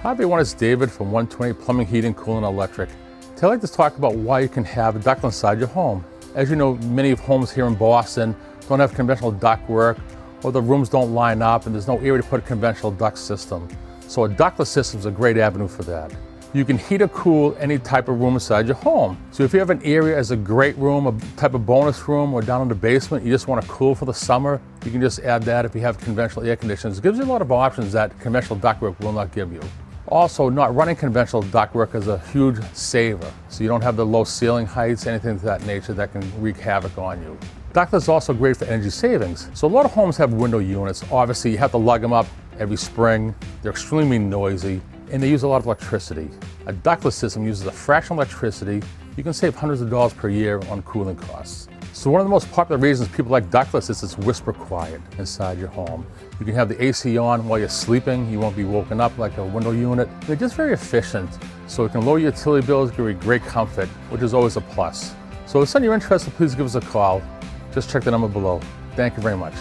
Hi everyone, it's David from 120 Plumbing, Heating, Cooling, Electric. Today I'd like to talk about why you can have a duct inside your home. As you know, many of homes here in Boston don't have conventional ductwork, or the rooms don't line up and there's no area to put a conventional duct system. So a ductless system is a great avenue for that. You can heat or cool any type of room inside your home. So if you have an area as a great room, a type of bonus room, or down in the basement, you just want to cool for the summer, you can just add that if you have conventional air conditioners. It gives you a lot of options that conventional ductwork will not give you. Also, not running conventional ductwork is a huge saver. So you don't have the low ceiling heights, anything of that nature that can wreak havoc on you. Ductless is also great for energy savings. So a lot of homes have window units. Obviously, you have to lug them up every spring. They're extremely noisy, and they use a lot of electricity. A ductless system uses a fraction of electricity. You can save hundreds of dollars per year on cooling costs. So one of the most popular reasons people like ductless is it's whisper quiet inside your home. You can have the AC on while you're sleeping. You won't be woken up like a window unit. They're just very efficient, so it can lower your utility bills, give you great comfort, which is always a plus. So if it's on your interest, please give us a call. Just check the number below. Thank you very much.